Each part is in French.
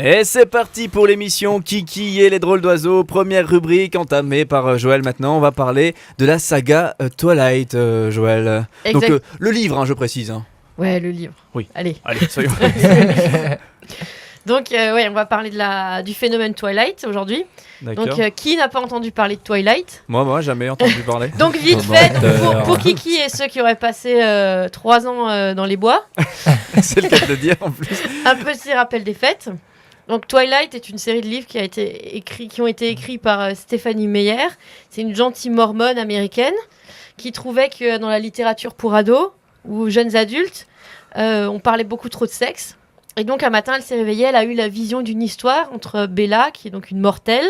Et c'est parti pour l'émission Kiki et les drôles d'oiseaux. Première rubrique entamée par Joël. Maintenant, on va parler de la saga Twilight, Joël. Exact. Donc, le livre, je précise. Ouais, le livre. Oui. Allez, soyons. Donc, on va parler du phénomène Twilight aujourd'hui. D'accord. Donc, qui n'a pas entendu parler de Twilight ? Moi, jamais entendu parler. Donc, vite fait, pour Kiki et ceux qui auraient passé 3 ans dans les bois, C'est le cas de le dire en plus. un petit rappel des faits. Donc, Twilight est une série de livres qui ont été écrits par Stephanie Meyer. C'est une gentille mormone américaine qui trouvait que dans la littérature pour ados ou jeunes adultes, on parlait beaucoup trop de sexe. Et donc, un matin, elle s'est réveillée, elle a eu la vision d'une histoire entre Bella, qui est donc une mortelle,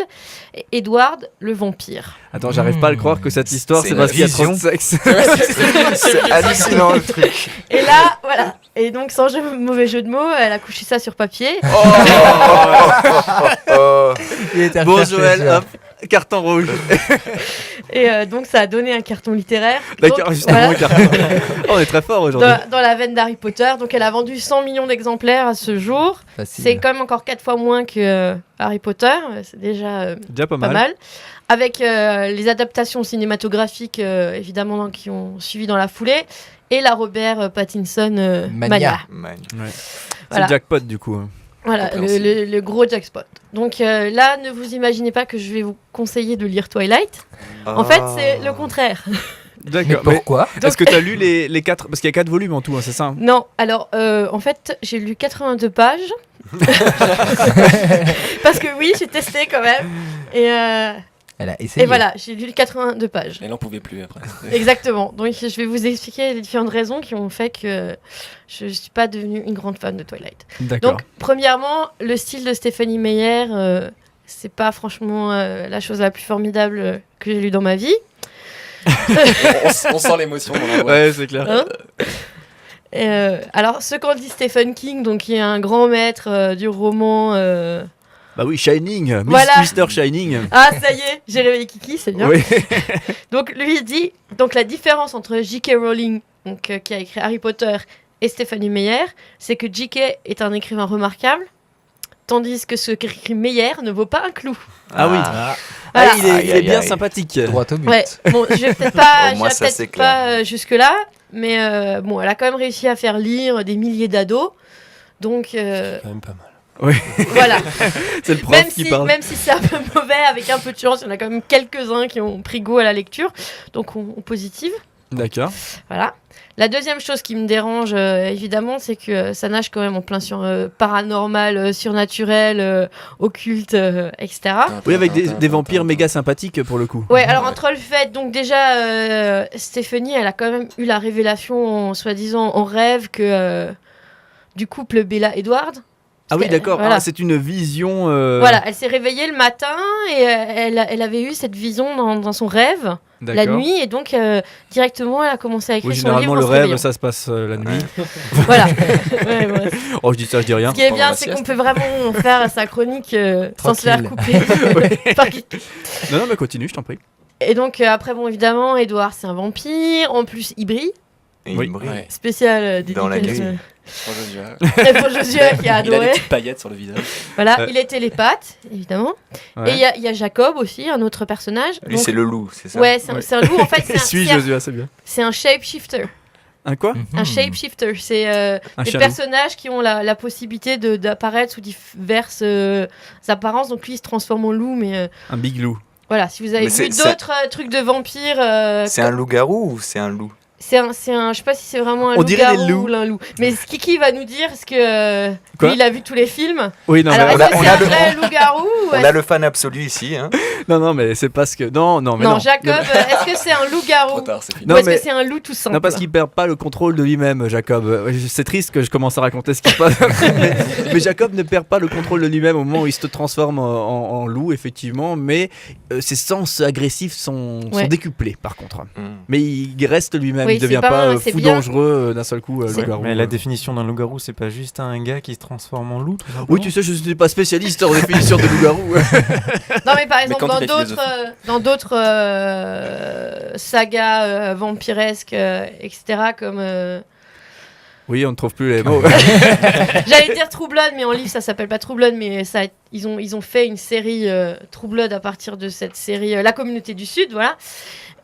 et Edward, le vampire. Attends, j'arrive pas à le croire que cette histoire, c'est une parce qu'il y a trop de vision. sexe. C'est hallucinant le truc. Et là, voilà. Et donc, sans mauvais jeu de mots, elle a couché ça sur papier. Bon, Joël, hop, carton rouge. Et donc, ça a donné un carton littéraire. D'accord, Donc, justement, voilà. carton. Oh, on est très fort aujourd'hui. Dans la veine d'Harry Potter. Donc, elle a vendu 100 millions d'exemplaires à ce jour. Facile. C'est quand même encore 4 fois moins que Harry Potter. C'est déjà Déjà pas pas mal. mal. Avec les adaptations cinématographiques, évidemment, qui ont suivi dans la foulée. Et la Robert Pattinson Mania. Ouais. Voilà. C'est jackpot du coup. Voilà, le gros jackpot. Donc là, ne vous imaginez pas que je vais vous conseiller de lire Twilight. En fait, c'est le contraire. Mais D'accord. pourquoi Est-ce que tu as lu les 4 parce qu'il y a 4 volumes en tout, hein, c'est ça? Non, alors, en fait, j'ai lu 82 pages. Parce que oui, j'ai testé quand même. Elle a essayé. Et voilà, j'ai lu 82 pages. Elle n'en pouvait plus après. Exactement. Donc, je vais vous expliquer les différentes raisons qui ont fait que je ne suis pas devenue une grande fan de Twilight. D'accord. Donc, premièrement, le style de Stephanie Meyer, c'est pas franchement la chose la plus formidable que j'ai lue dans ma vie. On sent l'émotion dans la voix. Ouais, c'est clair. Hein alors, ce qu'en dit Stephen King, donc, qui est un grand maître du roman. Bah oui, Shining, Voilà. Mr. Shining. Ah, ça y est, j'ai réveillé Kiki, c'est bien. Oui. Donc, lui, il dit donc, la différence entre J.K. Rowling, donc, qui a écrit Harry Potter, et Stephanie Meyer, c'est que J.K. est un écrivain remarquable, tandis que ce qu'écrit Meyer ne vaut pas un clou. Ah oui. Ah, Voilà. Il est Aïe, bien aïe. sympathique. droit au but. Ouais, bon, je vais peut-être pas, Au moins, j'irai ça, peut-être c'est pas jusque-là, mais bon, elle a quand même réussi à faire lire des milliers d'ados. Donc, Quand même pas mal. voilà. C'est le prof qui parle. Même si c'est un peu mauvais, avec un peu de chance, il y en a quand même quelques-uns qui ont pris goût à la lecture. Donc, on positive. D'accord. Voilà. La deuxième chose qui me dérange, évidemment, c'est que ça nage quand même en plein sur paranormal, surnaturel, occulte, etc. Oui, avec des vampires méga sympathiques pour le coup. Ouais, alors entre le fait, donc déjà, Stéphanie, elle a quand même eu la révélation, soi-disant, en rêve que du couple Bella-Edward. Ah oui, d'accord. Voilà. Ah, c'est une vision. Voilà, elle s'est réveillée le matin et elle avait eu cette vision dans son rêve la D'accord. nuit et donc directement elle a commencé à écrire Oui, son généralement livre le en se rêve, réveillant. ça se passe la nuit. Voilà. Ouais, ouais. Oh, je dis ça, je dis rien. Ce qui est Pendant bien, la c'est sieste. qu'on peut vraiment faire sa chronique sans se faire couper. par qui- Non, mais continue, je t'en prie. Et donc après, bon, évidemment, Edward, c'est un vampire. En plus, il brille. Et Oui. il brille. Ouais. Spécial Dans la dédicace, nuit. très pour Josué qui a Il a des adoré. petites paillettes sur le visage. Voilà, il est télépathe, évidemment. Ouais. Et il y a Jacob aussi, un autre personnage. Lui, Donc, c'est le loup, c'est ça? ouais, c'est un loup. En fait, Suis c'est un, Josué, c'est bien. c'est un shapeshifter. Un quoi? Un shapeshifter, c'est Un des chien loup. personnages qui ont la possibilité d'apparaître sous diverses apparences. Donc lui, il se transforme en loup, mais Un big loup. voilà, si vous avez Mais vu c'est- d'autres trucs de vampires, C'est un loup-garou ou c'est un loup? c'est un, je sais pas si c'est vraiment un On dirait les loup-garou loups. ou un loup. Mais Kiki va nous dire, parce que Quoi lui, il a vu tous les films. Oui, non, Alors, mais, est-ce que on c'est a un le- vrai loup-garou ou On est-ce- a le fan absolu ici, hein? non, mais c'est parce que. Non, mais Non, non. Jacob, est-ce que c'est un loup-garou Trop tard, c'est fini. Non, ou est-ce mais- que c'est un loup tout simple? Non, parce qu'il perd pas le contrôle de lui-même, Jacob. C'est triste que je commence à raconter ce qui se passe. mais Jacob ne perd pas le contrôle de lui-même au moment où il se transforme en loup, effectivement. Mais ses sens agressifs sont Ouais. décuplés, par contre. Mm. Mais il reste lui-même. Oui, il devient c'est pas pas mal, c'est fou bien. dangereux d'un seul coup, C'est- loup-garou. Mais la définition d'un loup-garou, c'est pas juste un gars qui se transforme en loup tout simplement. Oui, tu sais, je suis pas spécialiste en définition de loup-garou. Non, mais par exemple, quand dans il est d'autres sagas vampiresques, etc., comme Oui, on ne trouve plus les mots. J'allais dire True Blood, mais en livre ça s'appelle pas True Blood, mais ils ont fait une série True Blood à partir de cette série La Communauté du Sud, voilà.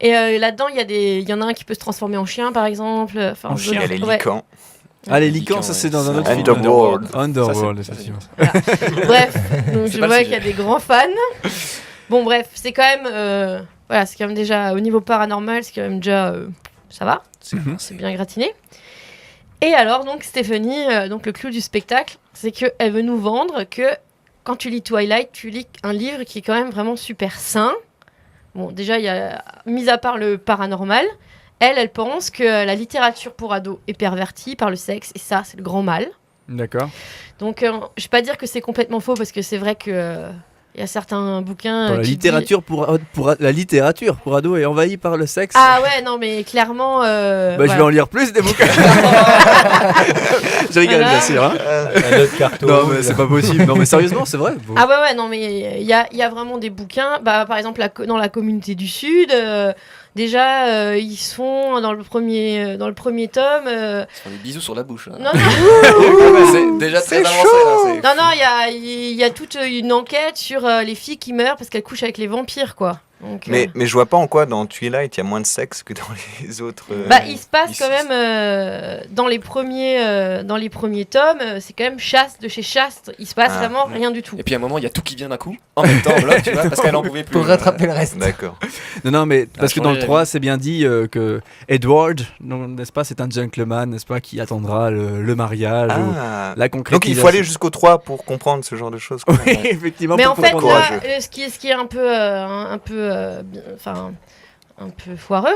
Et là-dedans, il y en a un qui peut se transformer en chien, par exemple. En chien, les licans. Ah, les licans, ça c'est dans un autre film. Underworld, effectivement. Voilà. Bref, donc je vois qu'il y a des grands fans. Bon, bref, c'est quand même, c'est quand même déjà au niveau paranormal, c'est quand même déjà, ça va, c'est bien gratiné. Et alors, donc, Stéphanie, donc le clou du spectacle, c'est qu'elle veut nous vendre que quand tu lis Twilight, tu lis un livre qui est quand même vraiment super sain. Bon, déjà, il y a, mis à part le paranormal, elle pense que la littérature pour ados est pervertie par le sexe, et ça, c'est le grand mal. D'accord. Donc, je ne vais pas dire que c'est complètement faux, parce que c'est vrai que... il y a certains bouquins. La littérature la littérature pour ados est envahie par le sexe. Ah ouais, non, mais clairement. Je vais en lire plus des bouquins. Je rigole, bien sûr. Hein. Un autre carton. Non, mais c'est pas possible. Non, mais sérieusement, c'est vrai. Bon. Ah ouais, non, mais il y a vraiment des bouquins. Par exemple, dans la communauté du Sud. Déjà, ils se font dans le premier tome. Ils se font des bisous sur la bouche. Hein. Non. C'est déjà très avancé. Là, Non, il y a toute une enquête sur les filles qui meurent parce qu'elles couchent avec les vampires, quoi. Donc, mais je vois pas en quoi dans Twilight il y a moins de sexe que dans les autres. Il se passe quand même dans les premiers tomes, c'est quand même chaste de chez chaste. Il se passe vraiment rien du tout. Et puis à un moment il y a tout qui vient d'un coup en même temps en bloc, tu vois, parce qu'elle en pouvait plus. Pour rattraper le reste. D'accord. Non, mais parce que dans le 3, c'est bien dit que Edward, n'est-ce pas, c'est un gentleman, n'est-ce pas, qui attendra le mariage ou la concrétisation. Donc il faut aller jusqu'au 3 pour comprendre ce genre de choses. Oui, effectivement. Mais en fait, là, ce qui est un peu foireux.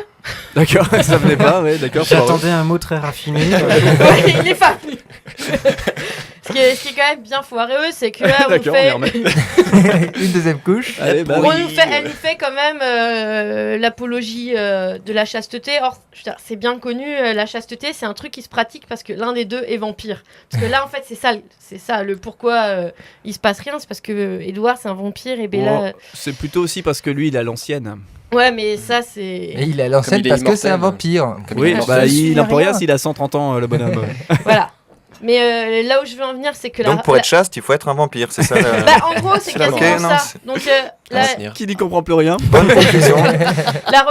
D'accord, ça venait pas, ouais, d'accord. J'attendais un mot très raffiné. Ouais, il est pas venu. Ce qui est quand même bien foireux, c'est que là, on fait une deuxième couche. Allez, elle nous fait quand même l'apologie de la chasteté. Or, c'est bien connu, la chasteté, c'est un truc qui se pratique parce que l'un des deux est vampire. Parce que là, en fait, c'est ça le pourquoi il se passe rien, c'est parce que Edward, c'est un vampire et Bella. C'est plutôt aussi parce que lui, il a l'ancienne. Ouais, mais ça, c'est. Et il a l'ancienne parce que c'est un vampire. Oui, il n'en peut rien s'il a 130 ans, le bonhomme. Voilà. Mais là où je veux en venir, c'est que donc pour être chaste, il faut être un vampire, c'est ça en gros, c'est quasiment ça. Donc, qui n'y comprend plus rien. Bonne conclusion. la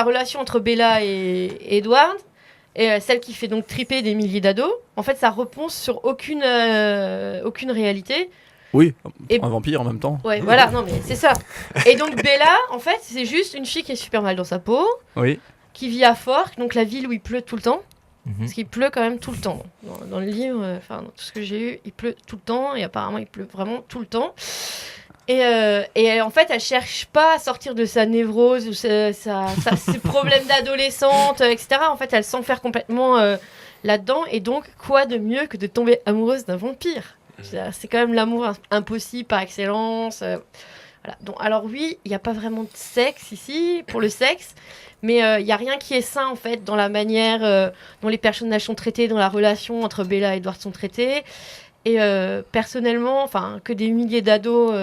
relation entre Bella et Edward, et celle qui fait donc triper des milliers d'ados, en fait, ça repose sur aucune réalité. Oui, un vampire en même temps. Ouais, voilà, non mais c'est ça. Et donc Bella, en fait, c'est juste une fille qui est super mal dans sa peau, qui vit à Fork, donc la ville où il pleut tout le temps. Parce qu'il pleut quand même tout le temps. Dans le livre, dans tout ce que j'ai eu, il pleut tout le temps, et apparemment il pleut vraiment tout le temps. Et en fait, elle cherche pas à sortir de sa névrose ou ses problèmes d'adolescente, etc. En fait, elle s'enferme complètement là-dedans. Et donc, quoi de mieux que de tomber amoureuse d'un vampire ? C'est quand même l'amour impossible par excellence. Voilà. Donc, alors oui, il n'y a pas vraiment de sexe ici, pour le sexe. Mais il n'y a rien qui est sain, en fait, dans la manière dont les personnages sont traités, dans la relation entre Bella et Edward sont traités. Et personnellement, que des milliers d'ados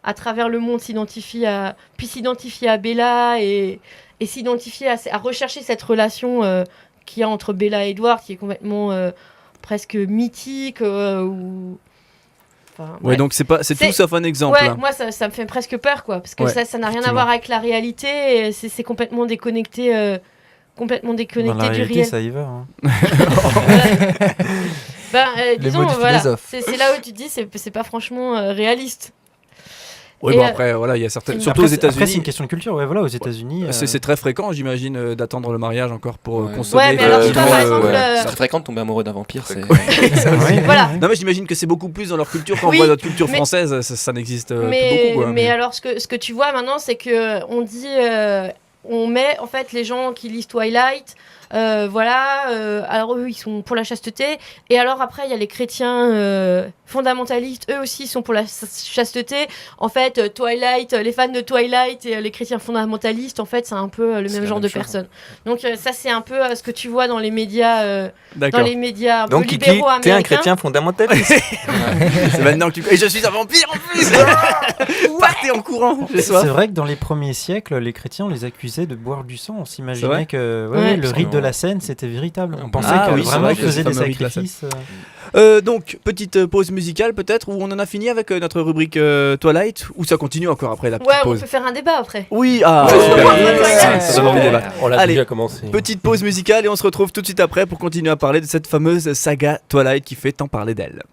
à travers le monde s'identifient à Bella et s'identifier à rechercher cette relation qu'il y a entre Bella et Edward, qui est complètement presque mythique. Donc c'est tout sauf un exemple. Ouais, moi ça me fait presque peur, quoi, parce que ça n'a rien à voir avec la réalité. C'est complètement déconnecté. Dans la réalité, du réel. Ça y va. Hein. Disons, c'est là où tu te dis c'est pas franchement réaliste. Oui, bon après, il y a certaines. Surtout aux États-Unis. Après, c'est une question de culture. Ouais, voilà, aux États-Unis. C'est très fréquent, j'imagine, d'attendre le mariage encore pour consommer. Ouais, mais alors, par exemple, c'est très fréquent de tomber amoureux d'un vampire. Voilà. Non, mais j'imagine que c'est beaucoup plus dans leur culture qu'en voit notre culture française. Ça n'existe plus beaucoup. Quoi, mais alors, ce que tu vois maintenant, c'est que on dit, on met en fait les gens qui lisent Twilight. Alors eux ils sont pour la chasteté, et alors après il y a les chrétiens fondamentalistes, eux aussi sont pour la chasteté. En fait, Twilight, les fans de Twilight et les chrétiens fondamentalistes, en fait c'est un peu le même genre de personnes. Donc ça c'est un peu ce que tu vois dans les médias un peu libéraux américains. T'es un chrétien fondamentaliste. C'est maintenant que et je suis un vampire en plus. Partez en courant. C'est vrai que dans les premiers siècles, les chrétiens on les accusait de boire du sang. On s'imaginait que le rite de la scène, c'était véritable. On pensait Ah qu'elle oui, c'est vraiment vrai que faisait c'est des fameux Rick sacrifices. Donc, petite pause musicale peut-être, où on en a fini avec notre rubrique Twilight, ou ça continue encore après la petite Ouais, on pause? peut faire un débat après. Oui, ah, Ouais, super. ouais. Ça donne envie de débattre. On l'a Allez, déjà commencé. petite pause musicale et on se retrouve tout de suite après pour continuer à parler de cette fameuse saga Twilight qui fait tant parler d'elle.